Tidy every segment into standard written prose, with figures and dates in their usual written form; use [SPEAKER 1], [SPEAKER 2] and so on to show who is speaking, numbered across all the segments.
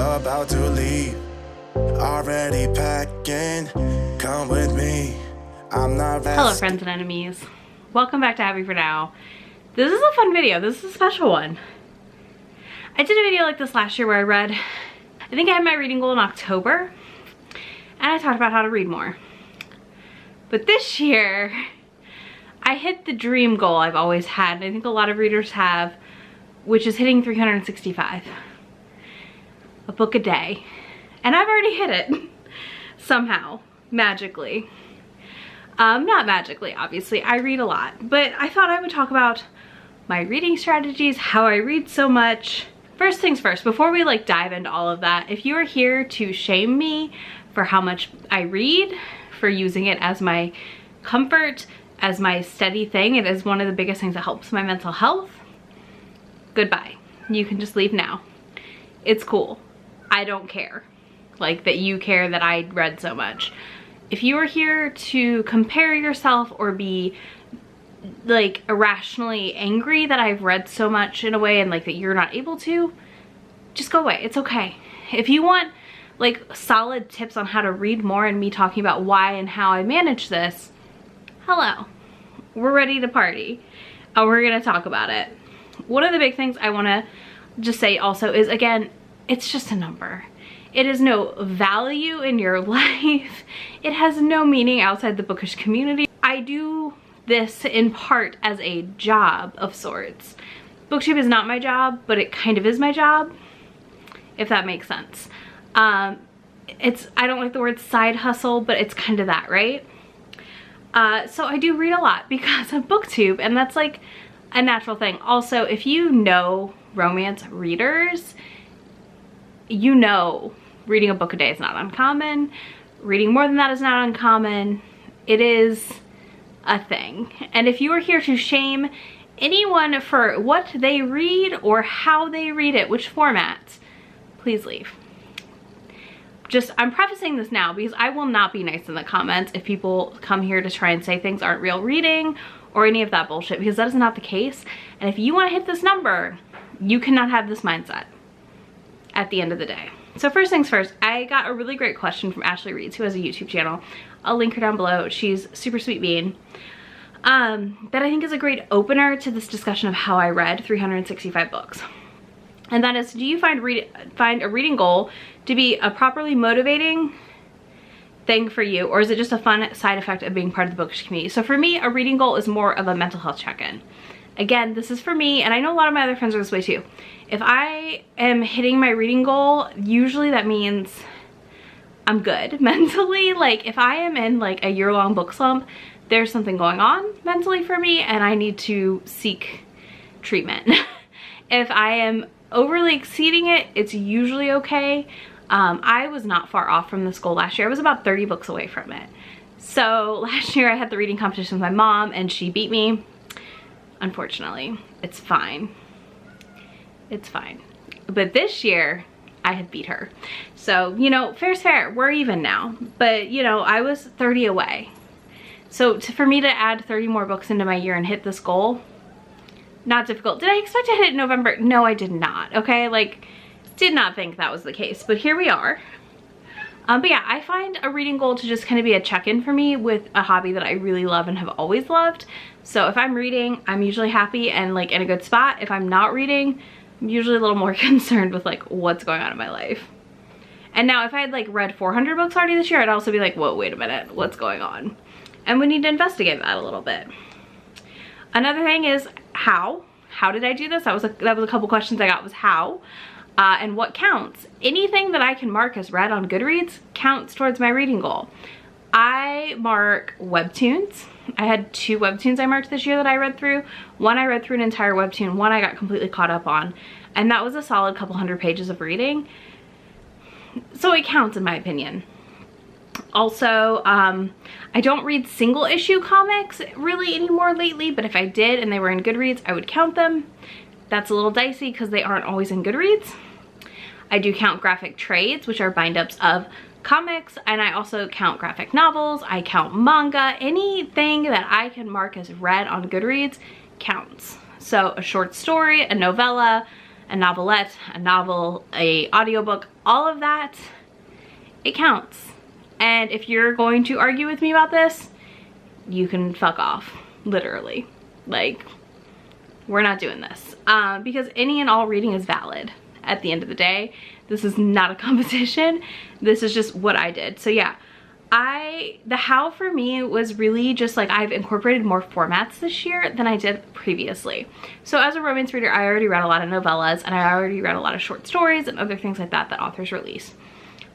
[SPEAKER 1] about to leave. Already packing, come with me. I'm not resting.
[SPEAKER 2] Hello friends and enemies. Welcome back to Happy For Now. This is a fun video. This is a special one. I did a video like this last year where I read, I think I had my reading goal in October, and I talked about how to read more. But this year, I hit the dream goal I've always had, and I think a lot of readers have, which is hitting 365. A book a day. And I've already hit it. Somehow. Magically. Not magically, obviously. I read a lot. But I thought I would talk about my reading strategies, how I read so much. First things first, before we like dive into all of that, if you are here to shame me for how much I read, for using it as my comfort, as my steady thing, it is one of the biggest things that helps my mental health, goodbye. You can just leave now. It's cool. I don't care. Like that you care that I read so much. If you are here to compare yourself or be like irrationally angry that I've read so much in a way and like that you're not able to, just go away. It's okay. If you want like solid tips on how to read more and me talking about why and how I manage this, hello, we're ready to party and we're gonna talk about it. One of the big things I want to just say also is, again, it's just a number. It is no value in your life. It has no meaning outside the bookish community. I do this in part as a job of sorts. Booktube is not my job, but it kind of is my job, if that makes sense. I don't like the word side hustle, but it's kind of that, right? So I do read a lot because of Booktube, and that's like a natural thing. Also, if you know romance readers, you know reading a book a day is not uncommon. Reading more than that is not uncommon. It is a thing. And if you are here to shame anyone for what they read or how they read it, which formats, please leave. I'm prefacing this now because I will not be nice in the comments if people come here to try and say things aren't real reading or any of that bullshit, because that is not the case. And if you want to hit this number, you cannot have this mindset at the end of the day. So first things first, I got a really great question from Ashley Reeds, who has a YouTube channel. I'll link her down below. She's super sweet bean. That I think is a great opener to this discussion of how I read 365 books. And that is, do you find a reading goal to be a properly motivating thing for you, or is it just a fun side effect of being part of the bookish community? So for me, a reading goal is more of a mental health check-in. Again, this is for me, and I know a lot of my other friends are this way too. If I am hitting my reading goal, usually that means I'm good mentally. Like if I am in like a year-long book slump, there's something going on mentally for me and I need to seek treatment. If I am overly exceeding it, it's usually okay. I was not far off from this goal last year. I was about 30 books away from it. So last year I had the reading competition with my mom and she beat me. Unfortunately, it's fine. It's fine. But this year, I had beat her. So, you know, fair's fair. We're even now. But, you know, I was 30 away. So for me to add 30 more books into my year and hit this goal, not difficult. Did I expect to hit it in November? No, I did not. Okay, like, did not think that was the case. But here we are. But yeah, I find a reading goal to just kind of be a check-in for me with a hobby that I really love and have always loved. So if I'm reading, I'm usually happy and like in a good spot. If I'm not reading, I'm usually a little more concerned with like what's going on in my life. And now if I had like read 400 books already this year, I'd also be like, whoa, wait a minute, what's going on? And we need to investigate that a little bit. Another thing is how did I do this? That was a couple questions I got, was how. And what counts. Anything that I can mark as read on Goodreads counts towards my reading goal. I mark webtoons. I had 2 webtoons I marked this year that I read through. One I read through an entire webtoon, one I got completely caught up on. And that was a solid couple hundred pages of reading. So it counts in my opinion. Also, I don't read single issue comics really anymore lately, but if I did and they were in Goodreads, I would count them. That's a little dicey because they aren't always in Goodreads. I do count graphic trades, which are bind-ups of comics, and I also count graphic novels. I count manga. Anything that I can mark as read on Goodreads counts. So a short story, a novella, a novelette, a novel, a audiobook, all of that, it counts. And if you're going to argue with me about this, you can fuck off, literally. Like, we're not doing this. Because any and all reading is valid at the end of the day. This is not a competition. This is just what I did. So yeah, the how for me was really just like I've incorporated more formats this year than I did previously. So as a romance reader, I already read a lot of novellas and I already read a lot of short stories and other things like that authors release.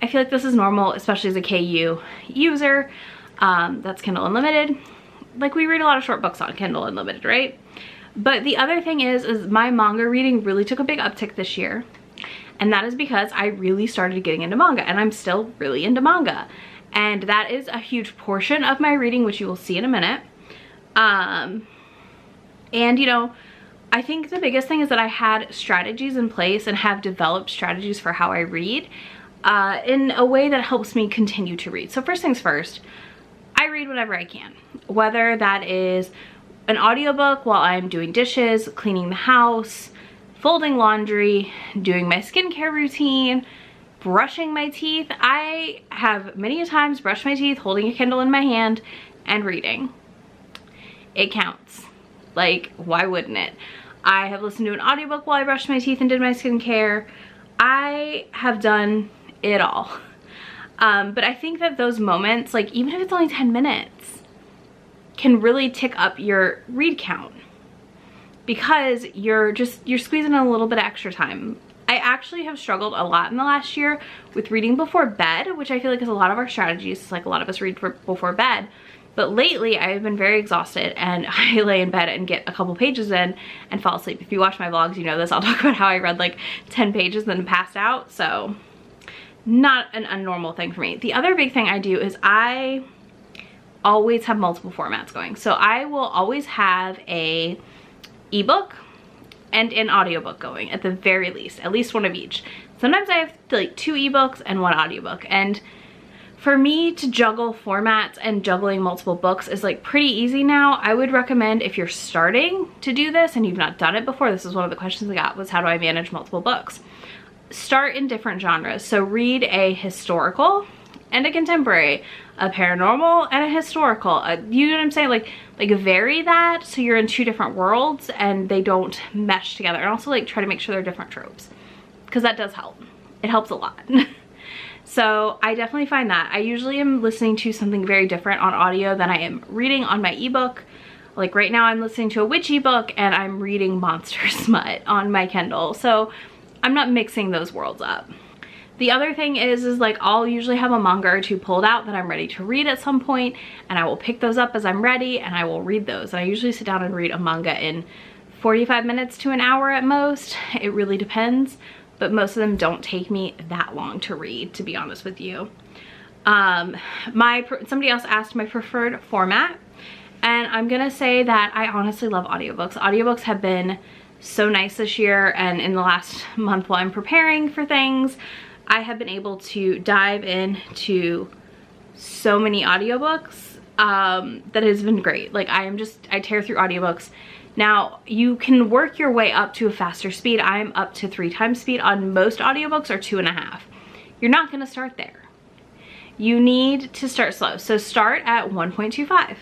[SPEAKER 2] I feel like this is normal, especially as a KU user. That's Kindle Unlimited. Like, we read a lot of short books on Kindle Unlimited, right? But the other thing is my manga reading really took a big uptick this year. And that is because I really started getting into manga, and I'm still really into manga. And that is a huge portion of my reading, which you will see in a minute. And you know, I think the biggest thing is that I had strategies in place and have developed strategies for how I read in a way that helps me continue to read. So first things first, I read whenever I can, whether that is an audiobook while I'm doing dishes, cleaning the house, folding laundry, doing my skincare routine, brushing my teeth. I have many a times brushed my teeth holding a Kindle in my hand and reading. It counts. Like, why wouldn't it? I have listened to an audiobook while I brushed my teeth and did my skincare. I have done it all. But I think that those moments, like even if it's only 10 minutes, can really tick up your read count because you're squeezing in a little bit of extra time. I actually have struggled a lot in the last year with reading before bed, which I feel like is a lot of our strategies. It's like a lot of us read before bed. But lately I've been very exhausted and I lay in bed and get a couple pages in and fall asleep. If you watch my vlogs, you know this. I'll talk about how I read like 10 pages and then passed out. So not an unnormal thing for me. The other big thing I do is I always have multiple formats going. So I will always have a ebook and an audiobook going at the very least, at least one of each. Sometimes I have like 2 ebooks and 1 audiobook. And for me to juggle formats and juggling multiple books is like pretty easy now. I would recommend if you're starting to do this and you've not done it before, this is one of the questions I got was how do I manage multiple books? Start in different genres. So read a historical and a contemporary, a paranormal and a historical. You know what I'm saying? Like vary that so you're in 2 different worlds and they don't mesh together. And also like try to make sure they're different tropes because that does help. It helps a lot. So I definitely find that. I usually am listening to something very different on audio than I am reading on my ebook. Like right now I'm listening to a witch ebook and I'm reading monster smut on my Kindle. So I'm not mixing those worlds up. The other thing is like I'll usually have a manga or 2 pulled out that I'm ready to read at some point, and I will pick those up as I'm ready and I will read those. And I usually sit down and read a manga in 45 minutes to an hour at most. It really depends, but most of them don't take me that long to read, to be honest with you. Somebody else asked my preferred format, and I'm gonna say that I honestly love audiobooks. Audiobooks have been so nice this year, and in the last month while I'm preparing for things, I have been able to dive into so many audiobooks that has been great. Like I tear through audiobooks. Now you can work your way up to a faster speed. I'm up to 3 times speed on most audiobooks, or 2.5. You're not gonna start there. You need to start slow. So start at 1.25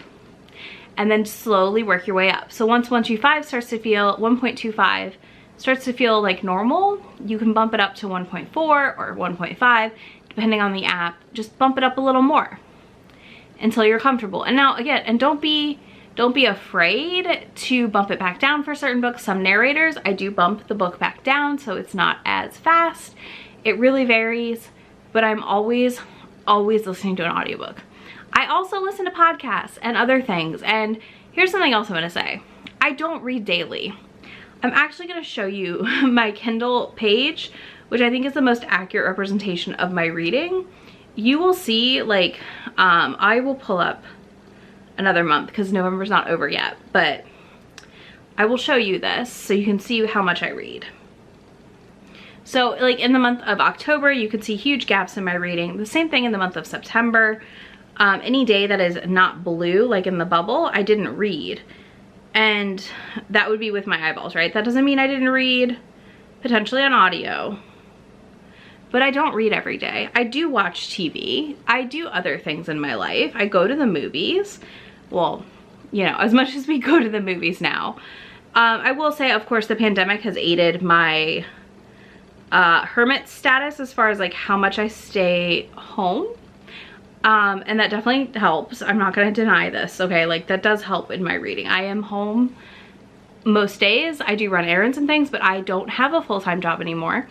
[SPEAKER 2] and then slowly work your way up. So once 1.25 starts to feel, 1.25 starts to feel like normal, you can bump it up to 1.4 or 1.5, depending on the app. Just bump it up a little more until you're comfortable. And now again, and don't be afraid to bump it back down for certain books. Some narrators, I do bump the book back down so it's not as fast. It really varies, but I'm always listening to an audiobook. I also listen to podcasts and other things. And here's something else I'm gonna say. I don't read daily. I'm actually gonna show you my Kindle page, which I think is the most accurate representation of my reading. You will see, like, I will pull up another month because November's not over yet, but I will show you this so you can see how much I read. So like in the month of October, you can see huge gaps in my reading. The same thing in the month of September. Any day that is not blue, like in the bubble, I didn't read. And that would be with my eyeballs, right? That doesn't mean I didn't read. potentially on audio, but I don't read every day. I do watch TV. I do other things in my life. I go to the movies. Well, you know, as much as we go to the movies now. I will say, of course, the pandemic has aided my hermit status as far as like how much I stay home. And that definitely helps. I'm not gonna deny this, okay? Like that does help in my reading. I am home most days. I do run errands and things, but I don't have a full-time job anymore.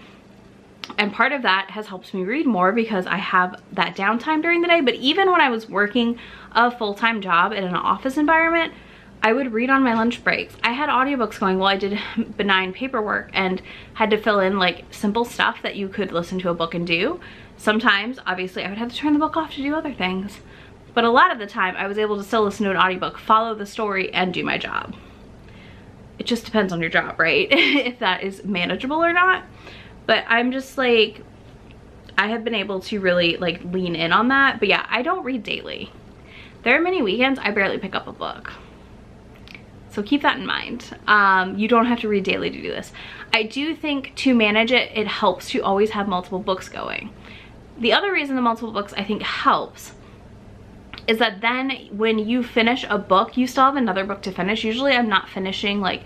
[SPEAKER 2] And part of that has helped me read more because I have that downtime during the day. But even when I was working a full-time job in an office environment, I would read on my lunch breaks. I had audiobooks going while I did benign paperwork and had to fill in like simple stuff that you could listen to a book and do. Sometimes, obviously, I would have to turn the book off to do other things. But a lot of the time, I was able to still listen to an audiobook, follow the story, and do my job. It just depends on your job, right? If that is manageable or not. But I'm just like, I have been able to really like lean in on that. But yeah, I don't read daily. There are many weekends I barely pick up a book. So keep that in mind. You don't have to read daily to do this. I do think to manage it, it helps to always have multiple books going. The other reason the multiple books I think helps is that then when you finish a book, you still have another book to finish. Usually I'm not finishing like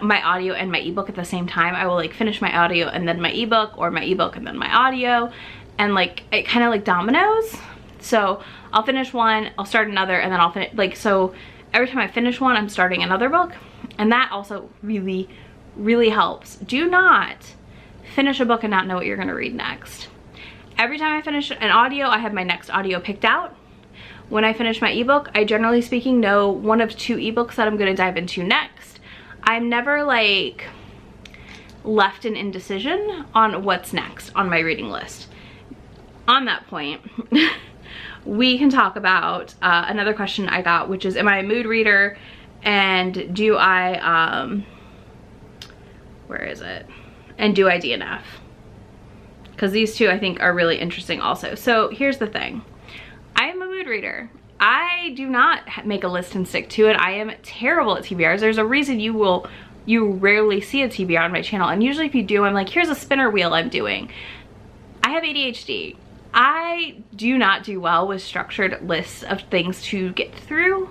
[SPEAKER 2] my audio and my ebook at the same time. I will like finish my audio and then my ebook, or my ebook and then my audio, and like it kind of like dominoes. So I'll finish one, I'll start another, and then I'll finish, like, so every time I finish one, I'm starting another book. And that also really, really helps. Do not finish a book and not know what you're gonna read next. Every time I finish an audio, I have my next audio picked out. When I finish my ebook, I generally speaking know one of two ebooks that I'm gonna dive into next. I'm never like left in indecision on what's next on my reading list. On that point, we can talk about another question I got, which is, am I a mood reader, and do I, where is it? And do I DNF? Because these two I think are really interesting also. So here's the thing. I am a mood reader. I do not make a list and stick to it. I am terrible at TBRs. There's a reason you rarely see a TBR on my channel. And usually if you do, I'm like, here's a spinner wheel I'm doing. I have ADHD. I do not do well with structured lists of things to get through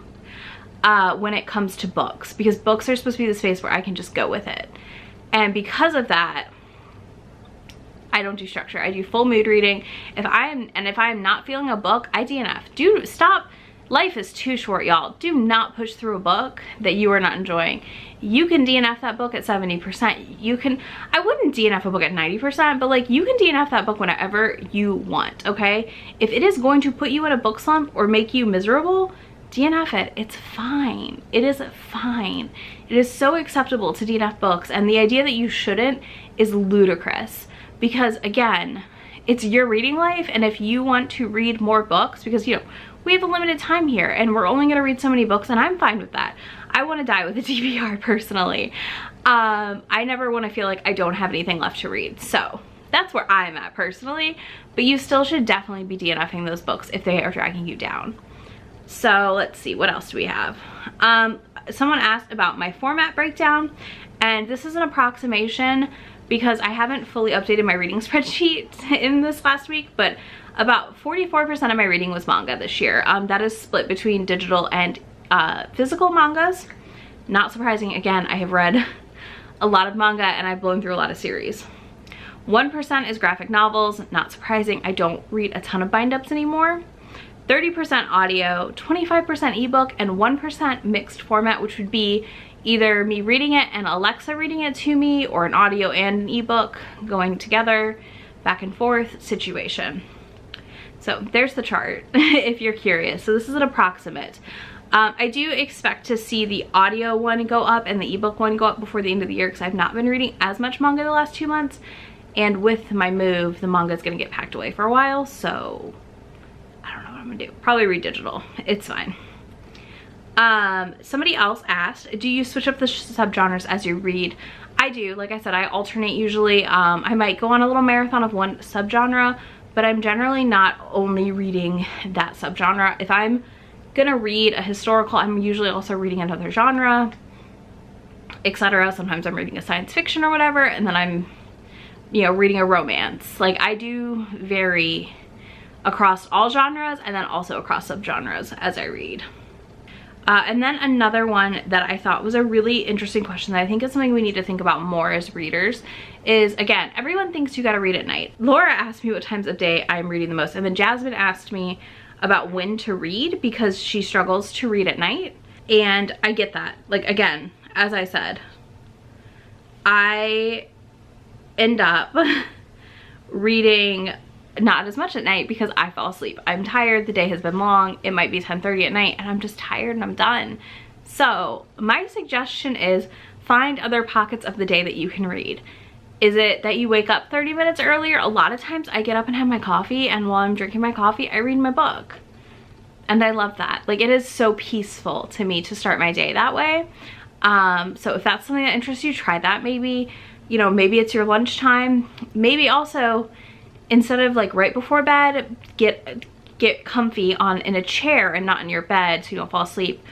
[SPEAKER 2] when it comes to books, because books are supposed to be the space where I can just go with it. And because of that, I don't do structure. I do full mood reading. If I am not feeling a book, I DNF. Stop. Life is too short, y'all. Do not push through a book that you are not enjoying. You can DNF that book at 70%. You can, I wouldn't DNF a book at 90%, but like you can DNF that book whenever you want, okay? If it is going to put you in a book slump or make you miserable, DNF it. It's fine. It is fine. It is so acceptable to DNF books, and the idea that you shouldn't is ludicrous. Because again, it's your reading life, and if you want to read more books, because you know, we have a limited time here and we're only gonna read so many books, and I'm fine with that. I wanna die with a TBR personally. I never wanna feel like I don't have anything left to read. So that's where I'm at personally, but you still should definitely be DNFing those books if they are dragging you down. So let's see, what else do we have? Someone asked about my format breakdown, and this is an approximation because I haven't fully updated my reading spreadsheet in this last week, but about 44% of my reading was manga this year. That is split between digital and physical mangas. Not surprising, again, I have read a lot of manga and I've blown through a lot of series. 1% is graphic novels. Not surprising, I don't read a ton of bind-ups anymore. 30% audio, 25% ebook, and 1% mixed format, which would be either me reading it and Alexa reading it to me, or an audio and an ebook going together, back and forth situation. So there's the chart if you're curious. So this is an approximate. I do expect to see the audio one go up and the ebook one go up before the end of the year, because I've not been reading as much manga the last 2 months, and with my move, the manga is gonna get packed away for a while, so I don't know what I'm gonna do. Probably read digital. It's fine. Somebody else asked, do you switch up the subgenres as you read? I do. Like I said, I alternate usually. I might go on a little marathon of one subgenre, but I'm generally not only reading that subgenre. If I'm gonna read a historical, I'm usually also reading another genre, etc. Sometimes I'm reading a science fiction or whatever, and then I'm you know, reading a romance. Like I do vary across all genres and then also across subgenres as I read. And then another one that I thought was a really interesting question that I think is something we need to think about more as readers is, again, everyone thinks you gotta read at night. Laura asked me what times of day I'm reading the most, and then Jasmine asked me about when to read because she struggles to read at night. And I get that. Like, again, as I said, I end up reading not as much at night because I fall asleep. I'm tired, the day has been long, it might be 10:30 at night and I'm just tired and I'm done. So my suggestion is find other pockets of the day that you can read. Is it that you wake up 30 minutes earlier? A lot of times I get up and have my coffee, and while I'm drinking my coffee, I read my book. And I love that. Like, it is so peaceful to me to start my day that way. So if that's something that interests you, try that. Maybe, you know, maybe it's your lunchtime. Maybe also, instead of like right before bed, get comfy in a chair and not in your bed so you don't fall asleep,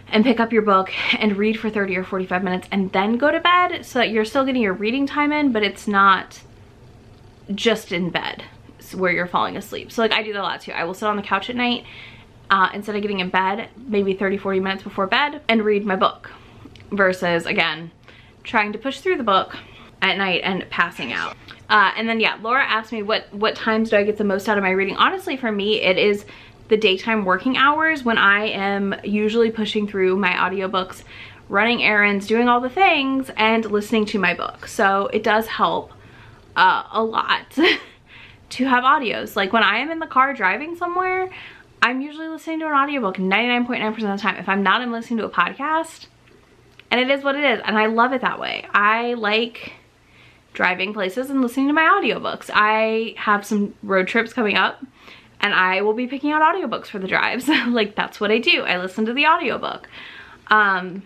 [SPEAKER 2] and pick up your book and read for 30 or 45 minutes and then go to bed so that you're still getting your reading time in, but it's not just in bed where you're falling asleep. So like I do that a lot too. I will sit on the couch at night instead of getting in bed maybe 30-40 minutes before bed and read my book, versus again trying to push through the book at night and passing out. And then yeah, Laura asked me what times do I get the most out of my reading. Honestly, for me, it is the daytime working hours when I am usually pushing through my audiobooks, running errands, doing all the things, and listening to my book. So it does help a lot to have audios. Like when I am in the car driving somewhere, I'm usually listening to an audiobook 99.9% of the time. If I'm not, I'm listening to a podcast, and it is what it is, and I love it that way. I like driving places and listening to my audiobooks. I have some road trips coming up and I will be picking out audiobooks for the drives. Like that's what I do. I listen to the audiobook. But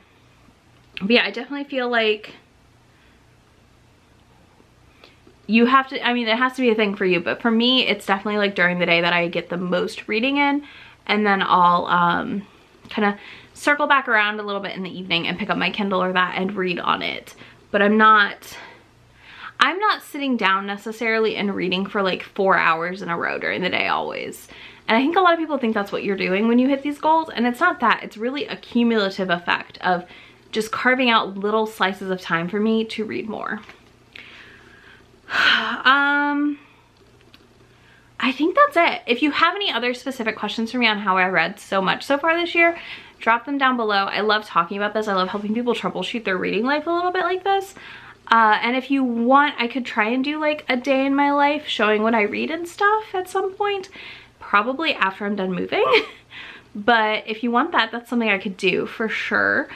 [SPEAKER 2] yeah, I definitely feel like you have to, I mean, it has to be a thing for you, but for me, it's definitely like during the day that I get the most reading in, and then I'll kind of circle back around a little bit in the evening and pick up my Kindle or that and read on it. But I'm not sitting down necessarily and reading for like 4 hours in a row during the day always. And I think a lot of people think that's what you're doing when you hit these goals, and it's not that. It's really a cumulative effect of just carving out little slices of time for me to read more. I think that's it. If you have any other specific questions for me on how I read so much so far this year, drop them down below. I love talking about this. I love helping people troubleshoot their reading life a little bit like this. And if you want, I could try and do like a day in my life showing what I read and stuff at some point, probably after I'm done moving. But if you want that, that's something I could do for sure.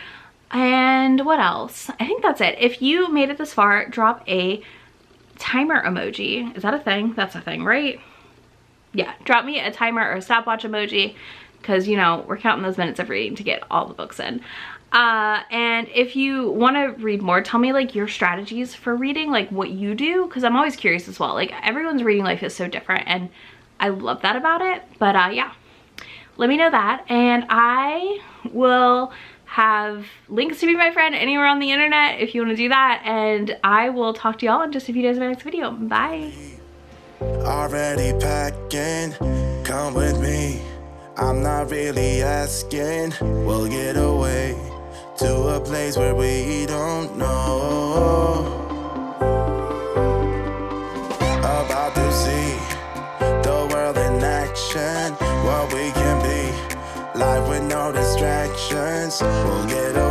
[SPEAKER 2] And what else? I think that's it. If you made it this far, drop a timer emoji. Is that a thing? That's a thing, right? Yeah, drop me a timer or a stopwatch emoji, because you know we're counting those minutes of reading to get all the books in. And if you want to read more, tell me like your strategies for reading, like what you do, because I'm always curious as well. Like everyone's reading life is so different and I love that about it. But yeah, let me know that, and I will have links to be my friend anywhere on the internet if you want to do that, and I will talk to y'all in just a few days in my next video. Bye.
[SPEAKER 1] Already packing, come with me. I'm not really asking. We'll get away to a place where we don't know. About to see the world in action, what we can be. Life with no distractions. We'll get away.